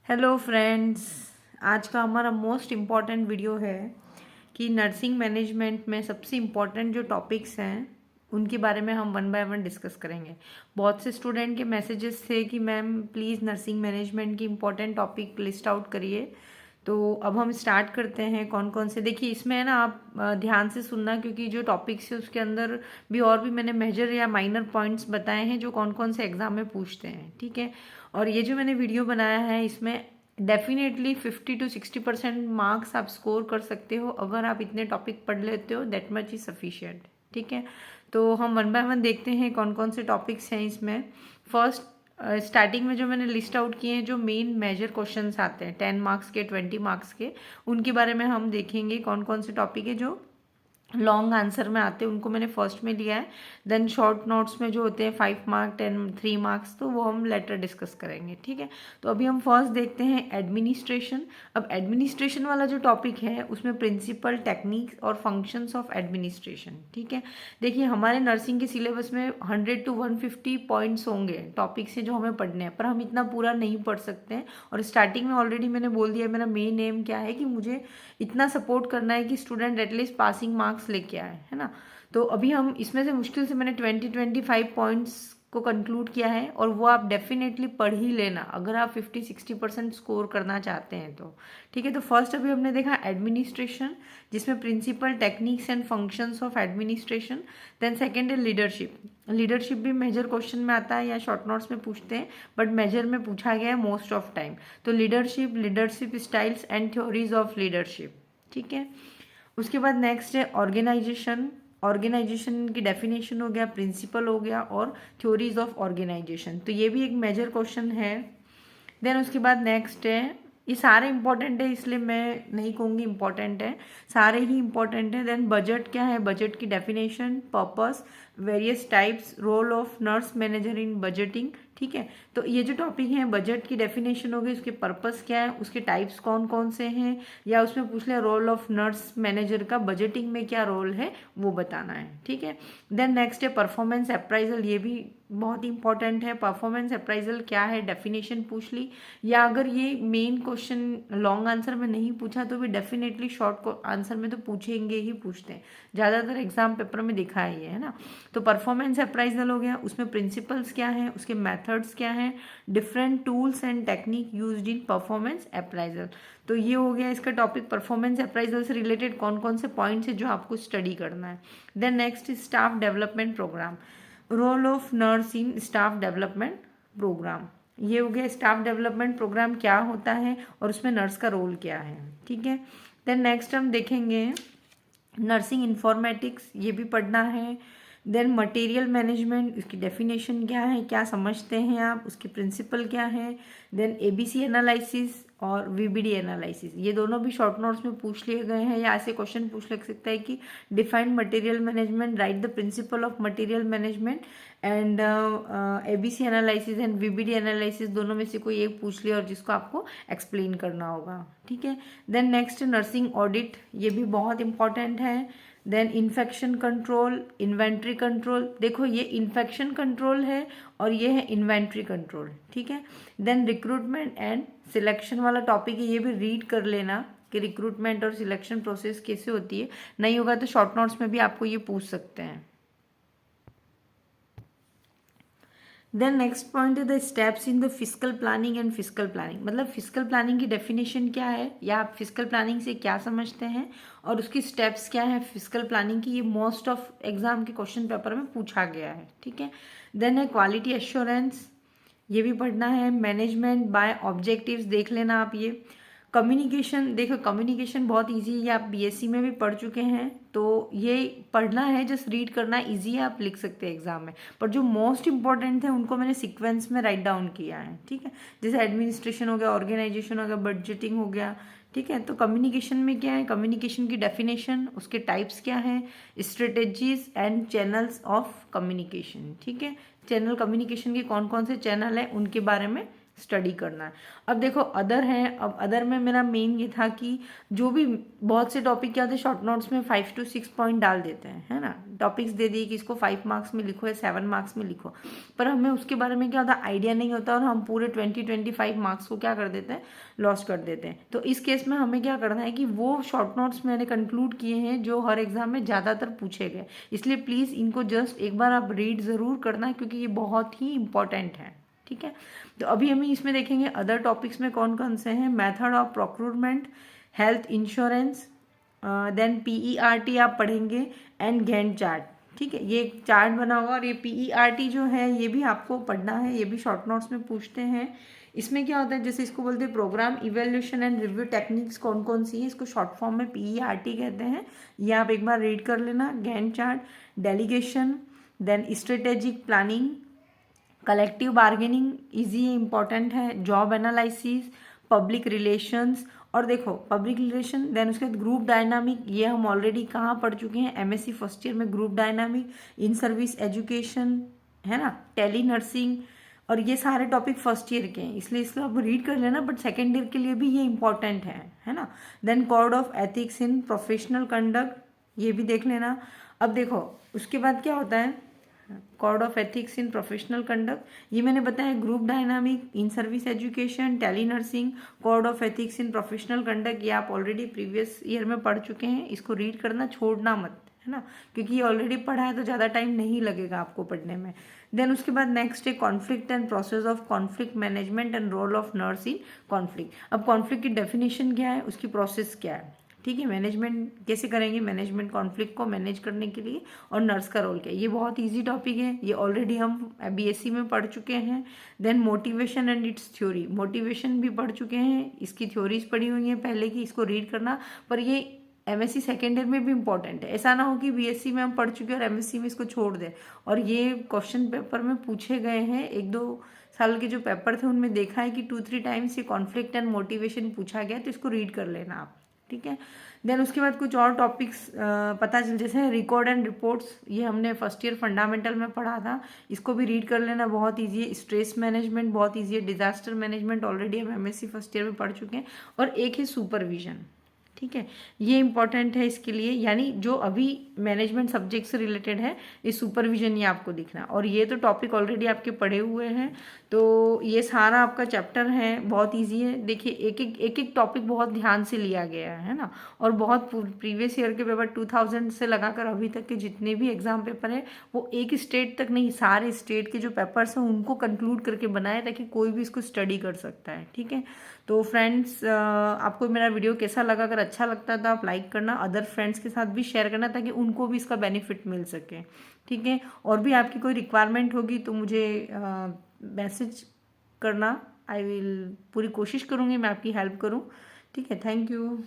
Hello friends, आज का हमारा मोस्ट इम्पॉर्टेंट वीडियो है कि नर्सिंग मैनेजमेंट में सबसे इम्पॉर्टेंट जो टॉपिक्स हैं उनके बारे में हम वन बाय वन डिस्कस करेंगे। बहुत से स्टूडेंट के मैसेजेस थे कि मैम प्लीज़ नर्सिंग मैनेजमेंट की इम्पॉर्टेंट टॉपिक लिस्ट आउट करिए। तो अब हम स्टार्ट करते हैं कौन कौन से। देखिए इसमें है ना, आप ध्यान से सुनना, क्योंकि जो टॉपिक्स है उसके अंदर भी और भी मैंने मेजर या माइनर पॉइंट्स बताए हैं जो कौन कौन से एग्जाम में पूछते हैं, ठीक है। और ये जो मैंने वीडियो बनाया है इसमें डेफिनेटली 50 to 60% मार्क्स आप स्कोर कर सकते हो अगर आप इतने टॉपिक पढ़ लेते हो। दैट मच इज सफिशिएंट, ठीक है। तो हम वन बाय वन देखते हैं कौन कौन से टॉपिक्स हैं इसमें। फर्स्ट, स्टार्टिंग में जो मैंने लिस्ट आउट किए हैं, जो मेन मेजर क्वेश्चंस आते हैं 10 मार्क्स के, 20 मार्क्स के, उनके बारे में हम देखेंगे कौन कौन से टॉपिक है जो लॉन्ग आंसर में आते हैं, उनको मैंने फर्स्ट में लिया है। देन शॉर्ट नोट्स में जो होते हैं 5 मार्क 3 मार्क्स, तो वो हम लेटर डिस्कस करेंगे, ठीक है। तो अभी हम फर्स्ट देखते हैं एडमिनिस्ट्रेशन। अब एडमिनिस्ट्रेशन वाला जो टॉपिक है उसमें प्रिंसिपल, टेक्निक्स और फंक्शंस ऑफ एडमिनिस्ट्रेशन, ठीक है। देखिए हमारे नर्सिंग के सिलेबस में 100 to 150 पॉइंट्स होंगे टॉपिक्स से जो हमें पढ़ने हैं, पर हम इतना पूरा नहीं पढ़ सकते हैं। और स्टार्टिंग में ऑलरेडी मैंने बोल दिया मेरा मेन एम क्या है कि मुझे इतना सपोर्ट करना है कि स्टूडेंट एटलीस्ट पासिंग मार्क्स लेके आए, है ना। तो अभी हम इसमें से मुश्किल से मैंने 20-25 पॉइंट्स को कंक्लूड किया है, और वो आप डेफिनेटली पढ़ ही लेना अगर आप 50-60% स्कोर करना चाहते हैं तो, ठीक है। तो फर्स्ट अभी हमने देखा एडमिनिस्ट्रेशन, जिसमें principle, techniques and functions of administration. Then second है लीडरशिप। लीडरशिप भी मेजर क्वेश्चन में आता है या शॉर्ट नोट्स में पूछते हैं, बट मेजर में पूछा गया है मोस्ट ऑफ टाइम। तो leadership styles and theories of leadership, ठीक है। उसके बाद नेक्स्ट है ऑर्गेनाइजेशन। ऑर्गेनाइजेशन की डेफिनेशन हो गया, प्रिंसिपल हो गया, और थ्योरीज ऑफ ऑर्गेनाइजेशन, तो ये भी एक मेजर क्वेश्चन है। देन उसके बाद नेक्स्ट है, ये सारे इंपॉर्टेंट है इसलिए मैं नहीं कहूँगी इंपॉर्टेंट है, सारे ही इंपॉर्टेंट है। देन बजट क्या है, बजट की definition, purpose, various types, role of nurse manager in budgeting, ठीक है। तो ये जो टॉपिक है, बजट की डेफिनेशन होगी, उसके पर्पस क्या है, उसके टाइप्स कौन कौन से हैं, या उसमें पूछ लिया रोल ऑफ नर्स मैनेजर का बजटिंग में क्या रोल है, वो बताना है, ठीक है। देन नेक्स्ट है परफॉर्मेंस अप्राइजल, ये भी बहुत इंपॉर्टेंट है। परफॉर्मेंस अप्राइजल क्या है, डेफिनेशन पूछ ली, या अगर ये मेन क्वेश्चन लॉन्ग आंसर में नहीं पूछा तो भी डेफिनेटली शॉर्ट आंसर में तो पूछेंगे ही, पूछते हैं ज़्यादातर एग्जाम पेपर में दिखा है ना। तो परफॉर्मेंस अप्राइजल हो गया, उसमें प्रिंसिपल्स क्या है, उसके मेथड्स क्या हैं, different tools and technique used in performance appraisal. तो ये हो गया इसका टॉपिक। परफॉर्मेंस अप्राइजल से रिलेटेड कौन कौन से पॉइंट्स है जो आपको स्टडी करना है। Then next staff development program, role of nurse in staff development program. ये हो गया स्टाफ डेवलपमेंट प्रोग्राम क्या होता है और उसमें नर्स का रोल क्या है, ठीक है। देन नेक्स्ट हम देखेंगे नर्सिंग इंफॉर्मेटिक्स, ये भी पढ़ना है। देन मटेरियल मैनेजमेंट, उसकी डेफिनेशन क्या है, क्या समझते हैं आप, उसके प्रिंसिपल क्या है। देन एबीसी एनालिसिस और वीबीडी एनालिसिस, ये दोनों भी शॉर्ट नोट्स में पूछ लिए गए हैं, या ऐसे क्वेश्चन पूछ लग सकता है कि define material management, right the principle of material management, and ABC analysis and VBD analysis, दोनों में से कोई एक पूछ लिया और जिसको आपको एक्सप्लेन करना होगा, ठीक है। देन नेक्स्ट नर्सिंग ऑडिट, ये भी बहुत इंपॉर्टेंट है। Then infection control, inventory control, देखो ये इन्फेक्शन कंट्रोल है और ये है इन्वेंट्री कंट्रोल, ठीक है। देन रिक्रूटमेंट एंड सिलेक्शन वाला टॉपिक है, ये भी रीड कर लेना कि रिक्रूटमेंट और सिलेक्शन प्रोसेस कैसे होती है, नहीं होगा तो शॉर्ट नोट्स में भी आपको ये पूछ सकते हैं। देन नेक्स्ट पॉइंट है the steps in the physical planning and physical planning, मतलब फिजिकल प्लानिंग की डेफिनेशन क्या है, या आप फिजिकल प्लानिंग से क्या समझते हैं और उसकी स्टेप्स क्या है फिजिकल प्लानिंग की, ये मोस्ट ऑफ एग्जाम के क्वेश्चन पेपर में पूछा गया है, ठीक है। देन है क्वालिटी एश्योरेंस, ये भी पढ़ना है। मैनेजमेंट बाय ऑब्जेक्टिव्स देख लेना आप ये। कम्युनिकेशन, देखो कम्युनिकेशन बहुत इजी है, ये आप बीएससी में भी पढ़ चुके हैं, तो ये पढ़ना है, जस्ट रीड करना इजी है, आप लिख सकते हैं एग्जाम में। पर जो मोस्ट इंपॉर्टेंट थे उनको मैंने सीक्वेंस में राइट डाउन किया है, ठीक है। जैसे एडमिनिस्ट्रेशन हो गया, ऑर्गेनाइजेशन हो गया, बजटिंग हो गया, ठीक है। तो कम्युनिकेशन में क्या है, कम्युनिकेशन की डेफिनेशन, उसके टाइप्स क्या है, strategies and channels of communication, ठीक है। चैनल, कम्युनिकेशन के कौन कौन से चैनल है उनके बारे में स्टडी करना है। अब देखो अदर है, अब अदर में मेरा मेन ये था कि जो भी बहुत से टॉपिक क्या होते हैं शॉर्ट नोट्स में 5 to 6 पॉइंट डाल देते हैं, है ना, टॉपिक्स दे दिए कि इसको 5 मार्क्स में लिखो या 7 मार्क्स में लिखो, पर हमें उसके बारे में क्या होता है आइडिया नहीं होता और हम पूरे 20-25 मार्क्स को क्या कर देते हैं, लॉस कर देते हैं। तो इस केस में हमें क्या करना है कि वो शॉर्ट नोट्स मैंने कंक्लूड किए हैं जो हर एग्जाम में ज़्यादातर पूछे गए, इसलिए प्लीज़ इनको जस्ट एक बार आप रीड ज़रूर करना क्योंकि ये बहुत ही इंपॉर्टेंट है। ठीक है, तो अभी हम इसमें देखेंगे अदर टॉपिक्स में कौन कौन से हैं। Method of procurement, health insurance, then PERT आप पढ़ेंगे एंड गैंट चार्ट। ठीक है, ये एक चार्ट बना हुआ और ये PERT जो है ये भी आपको पढ़ना है, ये भी शॉर्ट नोट्स में पूछते हैं। इसमें क्या होता है, जैसे इसको बोलते हैं program evaluation and review techniques कौन कौन सी है, इसको शॉर्ट फॉर्म में PERT कहते हैं। ये आप एक बार रीड कर लेना। Gantt chart, delegation, then strategic planning, collective bargaining easy important है, जॉब एनालिसिस, पब्लिक रिलेशंस, और देखो पब्लिक रिलेशन, देन उसके बाद ग्रुप डायनामिक, ये हम ऑलरेडी कहाँ पढ़ चुके हैं, MSc फर्स्ट ईयर में group dynamic, in service education, है ना, टेली नर्सिंग, और ये सारे टॉपिक फर्स्ट ईयर के हैं इसलिए इसको आप रीड कर लेना, बट सेकेंड ईयर के लिए भी ये इंपॉर्टेंट है ना। Then code of ethics in professional conduct, ये भी देख लेना। अब देखो उसके बाद क्या होता है, code of ethics in professional conduct, ये मैंने बताया group dynamic, in service education, tele nursing, code of ethics in professional conduct, ये आप ऑलरेडी प्रीवियस ईयर में पढ़ चुके हैं, इसको रीड करना छोड़ना मत, है ना, क्योंकि ये ऑलरेडी पढ़ा है तो ज़्यादा टाइम नहीं लगेगा आपको पढ़ने में। देन उसके बाद नेक्स्ट है conflict and process of conflict management and role of nurse in conflict. अब कॉन्फ्लिक्ट की डेफिनेशन क्या है, उसकी प्रोसेस क्या है, ठीक है, मैनेजमेंट कैसे करेंगे, मैनेजमेंट कॉन्फ्लिक्ट को मैनेज करने के लिए, और नर्स का रोल क्या है। ये बहुत इजी टॉपिक है, ये ऑलरेडी हम BSc में पढ़ चुके हैं। Then motivation and its theory, motivation भी पढ़ चुके हैं, इसकी थ्योरीज पढ़ी हुई हैं पहले की, इसको रीड करना। पर ये MSc सेकेंड ईयर में भी इंपॉर्टेंट है, ऐसा ना हो कि BSc में हम पढ़ चुके हैं और MSc में इसको छोड़ दें। और ये क्वेश्चन पेपर में पूछे गए हैं, 1-2 साल के जो पेपर थे उनमें देखा है कि 2-3 टाइम्स ये कॉन्फ्लिक्ट एंड मोटिवेशन पूछा गया, तो इसको रीड कर लेना आप। ठीक है, देन उसके बाद कुछ और टॉपिक्स पता चल, जैसे रिकॉर्ड एंड रिपोर्ट्स, ये हमने फर्स्ट ईयर फंडामेंटल में पढ़ा था, इसको भी रीड कर लेना, बहुत ईजी है। स्ट्रेस मैनेजमेंट बहुत ईजी है, डिजास्टर मैनेजमेंट ऑलरेडी हम MSc फर्स्ट ईयर में पढ़ चुके हैं, और एक है सुपरविजन। ठीक है, ये इंपॉर्टेंट है इसके लिए, यानी जो अभी मैनेजमेंट सब्जेक्ट से रिलेटेड है ये सुपरविजन ये आपको दिखना, और ये तो टॉपिक ऑलरेडी आपके पढ़े हुए हैं, तो ये सारा आपका चैप्टर है, बहुत इजी है। देखिए एक एक टॉपिक बहुत ध्यान से लिया गया है ना, और बहुत प्रीवियस ईयर के पेपर 2000 से लगाकर अभी तक के जितने भी एग्जाम पेपर है वो एक स्टेट तक नहीं, सारे स्टेट के जो पेपर्स हैं उनको कंक्लूड करके बनाए, ताकि कोई भी इसको स्टडी कर सकता है। ठीक है, तो फ्रेंड्स आपको मेरा वीडियो कैसा लगा, अगर अच्छा लगता है तो आप लाइक करना, अदर फ्रेंड्स के साथ भी शेयर करना ताकि उनको भी इसका बेनिफिट मिल सके। ठीक है, और भी आपकी कोई रिक्वायरमेंट होगी तो मुझे मैसेज करना, आई विल पूरी कोशिश करूँगी मैं आपकी हेल्प करूँ। ठीक है, थैंक यू।